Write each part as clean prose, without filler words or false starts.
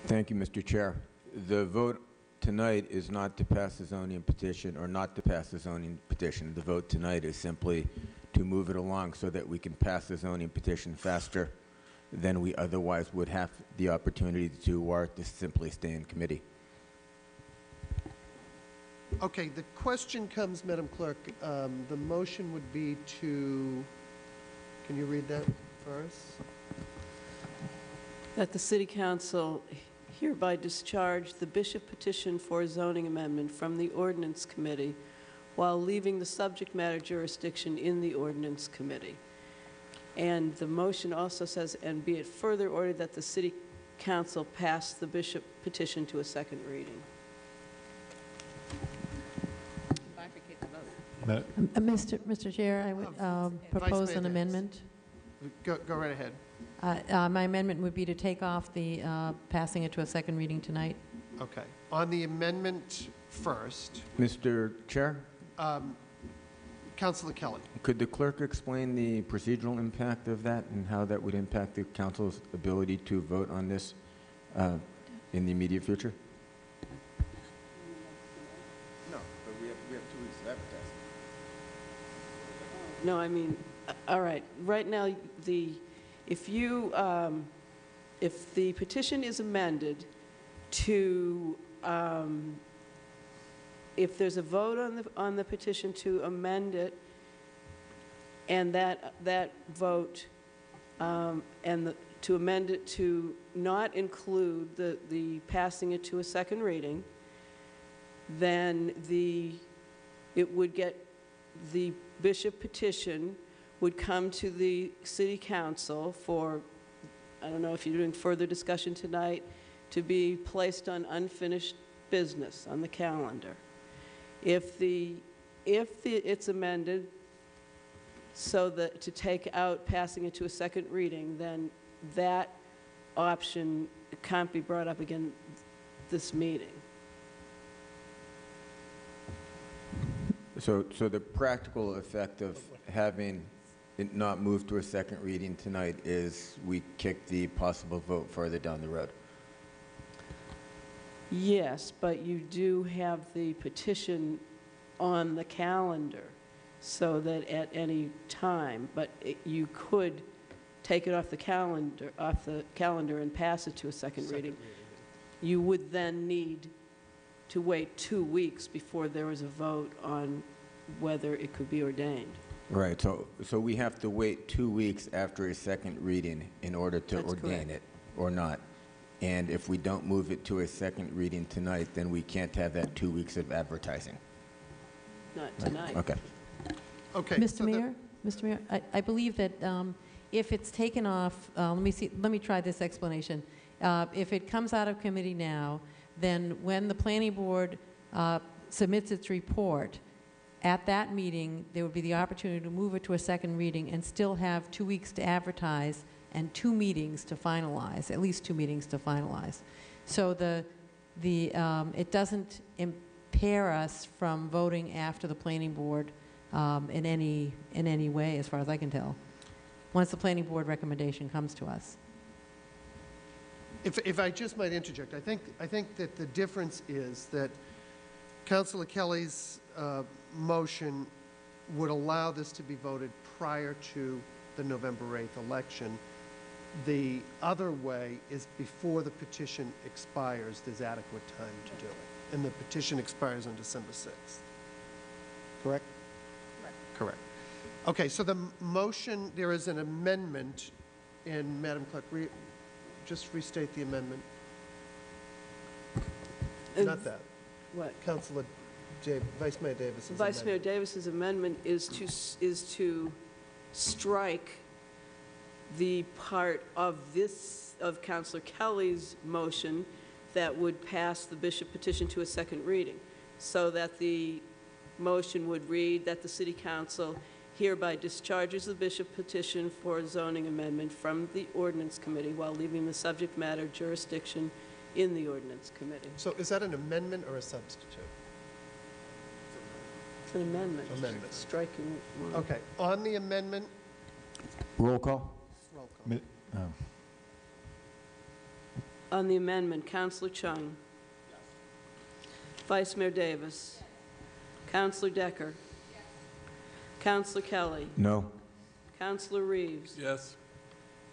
Thank you, Mr. Chair. The vote tonight is not to pass the zoning petition or not to pass the zoning petition. The vote tonight is simply to move it along so that we can pass the zoning petition faster than we otherwise would have the opportunity to do, or to simply stay in committee. Okay, the question comes, Madam Clerk. The motion would be to, can you read that for us? That the City Council hereby discharge the Bishop petition for zoning amendment from the Ordinance Committee while leaving the subject matter jurisdiction in the Ordinance Committee. And the motion also says, and be it further ordered that the City Council pass the Bishop petition to a second reading. Mr. Chair, I would propose an amendment. Go right ahead. My amendment would be to take off the passing it to a second reading tonight. Okay. On the amendment first, Mr. Chair, Councilor Kelly. could the clerk explain the procedural impact of that and how that would impact the council's ability to vote on this in the immediate future? No, but we have 2 weeks to advertise. No, I mean, all right. Right now, if the petition is amended to, if there's a vote on the petition to amend it, and that vote to amend it to not include the passing it to a second reading, then it would get, the Bishop petition would come to the City Council for, I don't know if you're doing further discussion tonight, to be placed on unfinished business on the calendar. If it's amended so that to take out passing it to a second reading, then that option can't be brought up again this meeting. So the practical effect of having it not move to a second reading tonight is we kick the possible vote further down the road. Yes, but you do have the petition on the calendar so that at any time, but you could take it off the calendar and pass it to a second reading. You would then need to wait 2 weeks before there was a vote on whether it could be ordained. Right, so we have to wait 2 weeks after a second reading in order to ordain it, or not. And if we don't move it to a second reading tonight, then we can't have that 2 weeks of advertising. Not tonight. Okay. Okay. Mr. Mayor, I believe that if it's taken off, let me try this explanation. If it comes out of committee now, then when the planning board submits its report, at that meeting, there would be the opportunity to move it to a second reading and still have 2 weeks to advertise and 2 meetings to finalize, at least 2 meetings to finalize. So it doesn't impair us from voting after the planning board in any way, as far as I can tell, once the planning board recommendation comes to us. If I just might interject, I think that the difference is that Councilor Kelly's motion would allow this to be voted prior to the November 8th election. The other way is before the petition expires, there's adequate time to do it. And the petition expires on December 6th. Correct? Correct. Okay, so the motion, there is an amendment in, Madam Clerk, just restate the amendment. Not that. What? Councilor Vice Mayor Davis's Vice Mayor amendment. Davis's amendment is to strike the part of Councilor Kelly's motion that would pass the Bishop petition to a second reading, so that the motion would read that the City Council hereby discharges the Bishop petition for zoning amendment from the Ordinance Committee while leaving the subject matter jurisdiction in the Ordinance Committee. So is that an amendment or a substitute? It's an amendment. Amendment. Striking one. Okay. On the amendment, Roll call. roll call. On the amendment, Councillor Chung. Vice Mayor Davis. Councillor Decker. Councillor Kelly. No. Councillor Reeves. Yes.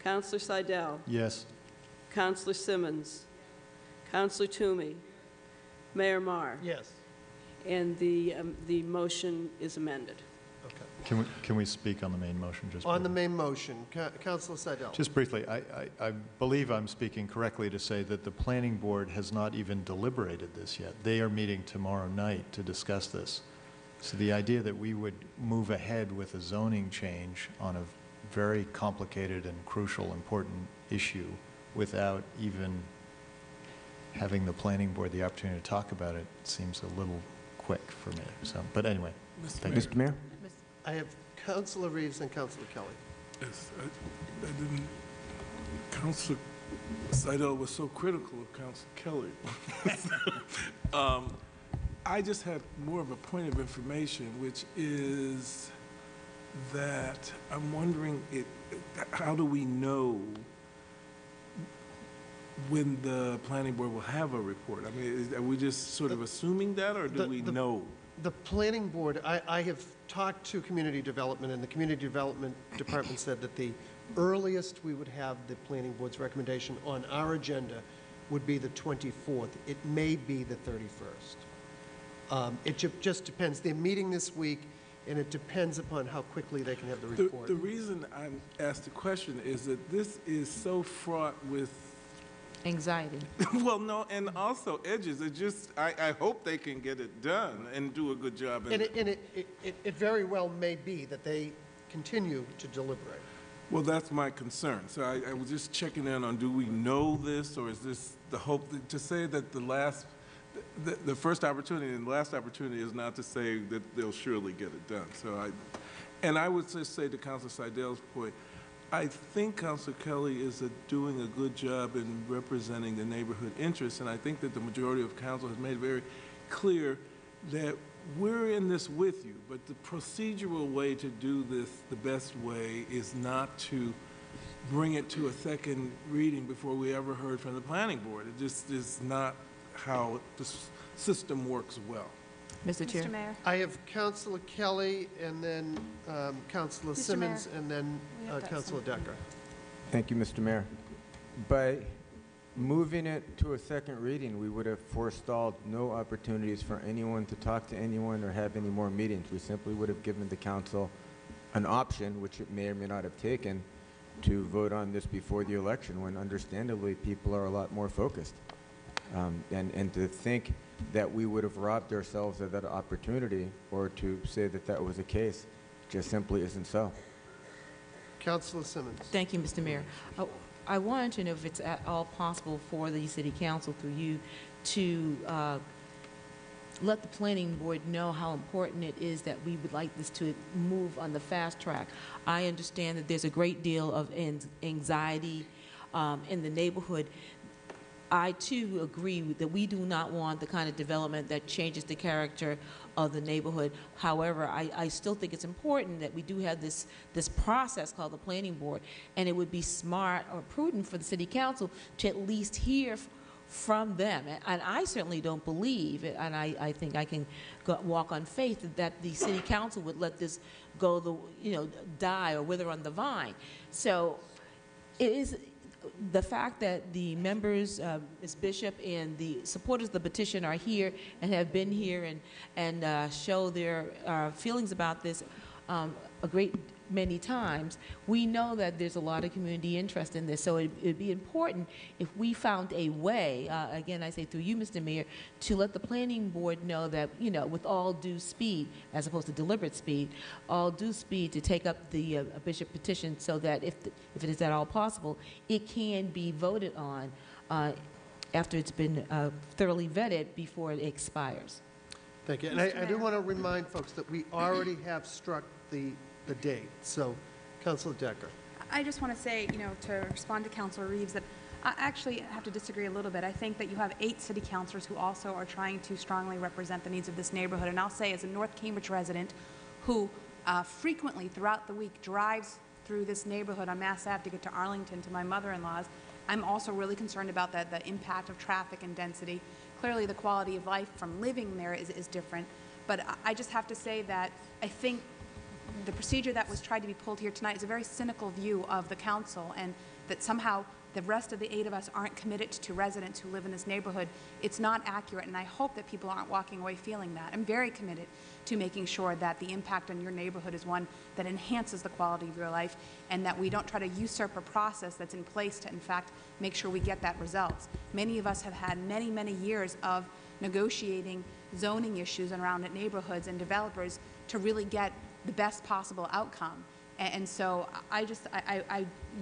Councillor Seidel. Yes. Councillor Simmons. Councillor Toomey. Mayor Marr. Yes. And the motion is amended. Okay. Can we speak on the main motion just On the briefly? main motion, Councilor Seidel. Just briefly, I believe I'm speaking correctly to say that the planning board has not even deliberated this yet. They are meeting tomorrow night to discuss this. So the idea that we would move ahead with a zoning change on a very complicated and crucial, important issue without even having the planning board the opportunity to talk about it seems a little quick for me. So, but anyway, thank you. Mr. Mayor? I have Councilor Reeves and Councilor Kelly. Yes, I didn't, Councilor Seidel was so critical of Councilor Kelly. I just had more of a point of information, which is that I'm wondering, how do we know when the planning board will have a report? I mean, are we just sort of assuming that, or do we know? The planning board, I have talked to community development, and the community development department said that the earliest we would have the planning board's recommendation on our agenda would be the 24th. It may be the 31st. It just depends. They're meeting this week, and it depends upon how quickly they can have the report. The reason I'm asked the question is that this is so fraught with anxiety. well, no, and also edges. It just, I hope they can get it done and do a good job. And it very well may be that they continue to deliberate. Well, that's my concern. So I was just checking in on, do we know this, or is this the hope to say that the first opportunity and the last opportunity is not to say that they'll surely get it done. So I would just say to Councilor Seidel's point, I think Councilor Kelly is doing a good job in representing the neighborhood interests, and I think that the majority of council has made very clear that we're in this with you, but the procedural way to do this, the best way, is not to bring it to a second reading before we ever heard from the planning board. It just is not how the system works well. Mr. Chair. Mr. Mayor. I have Councilor Kelly, and then Councilor Mr. Simmons, Mayor, and then we have to have Councilor something. Decker. Thank you, Mr. Mayor. By moving it to a second reading, we would have forestalled no opportunities for anyone to talk to anyone or have any more meetings. We simply would have given the council an option, which it may or may not have taken, to vote on this before the election, when understandably people are a lot more focused. And to think that we would have robbed ourselves of that opportunity, or to say that that was the case, just simply isn't so. Councilor Simmons. Thank you, Mr. Mayor. I wanted to know if it's at all possible for the city council, through you, to let the planning board know how important it is that we would like this to move on the fast track. I understand that there's a great deal of anxiety in the neighborhood. I, too, agree that we do not want the kind of development that changes the character of the neighborhood. However, I still think it's important that we do have this process called the planning board, and it would be smart or prudent for the city council to at least hear from them. And I certainly don't believe, and I think I can walk on faith, that the city council would let this go, die or wither on the vine. So it is the fact that the members, Ms. Bishop, and the supporters of the petition are here and have been here and show their feelings about this a great many times. We know that there's a lot of community interest in this, so it'd be important if we found a way, again, I say through you, Mr. Mayor, to let the planning board know that, with all due speed, as opposed to deliberate speed, all due speed to take up the Bishop petition, so that if it is at all possible, it can be voted on after it's been thoroughly vetted before it expires. Thank you. And I do want to remind folks that we already have struck the date. So, Councilor Decker. I just want to say, to respond to Councilor Reeves, that I actually have to disagree a little bit. I think that you have 8 city councilors who also are trying to strongly represent the needs of this neighborhood. And I'll say, as a North Cambridge resident who frequently throughout the week drives through this neighborhood on Mass Ave to get to Arlington to my mother-in-law's, I'm also really concerned about the impact of traffic and density. Clearly, the quality of life from living there is different. But I just have to say that I think the procedure that was tried to be pulled here tonight is a very cynical view of the council, and that somehow the rest of the 8 of us aren't committed to residents who live in this neighborhood. It's not accurate, and I hope that people aren't walking away feeling that. I'm very committed to making sure that the impact on your neighborhood is one that enhances the quality of your life, and that we don't try to usurp a process that's in place to, in fact, make sure we get that results. Many of us have had many, many years of negotiating zoning issues around neighborhoods and developers to really get the best possible outcome. And so I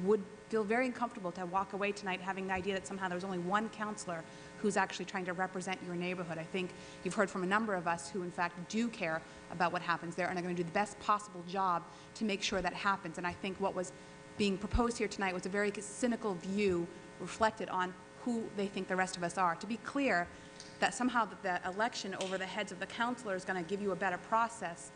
would feel very uncomfortable to walk away tonight having the idea that somehow there's only one counselor who's actually trying to represent your neighborhood. I think you've heard from a number of us who, in fact, do care about what happens there and are going to do the best possible job to make sure that happens. And I think what was being proposed here tonight was a very cynical view reflected on who they think the rest of us are. To be clear, that somehow the election over the heads of the counselor is going to give you a better process,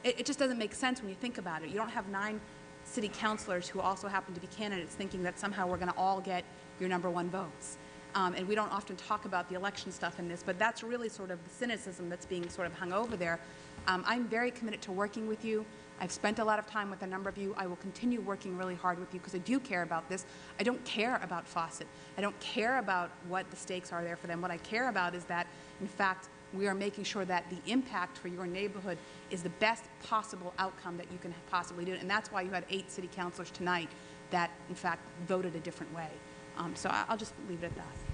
it just doesn't make sense when you think about it. You don't have 9 city councilors who also happen to be candidates thinking that somehow we're going to all get your #1 votes. And we don't often talk about the election stuff in this, but that's really sort of the cynicism that's being sort of hung over there. I'm very committed to working with you. I've spent a lot of time with a number of you. I will continue working really hard with you because I do care about this. I don't care about Fawcett. I don't care about what the stakes are there for them. What I care about is that, in fact, we are making sure that the impact for your neighborhood is the best possible outcome that you can possibly do. And that's why you had 8 city councilors tonight that, in fact, voted a different way. So I'll just leave it at that.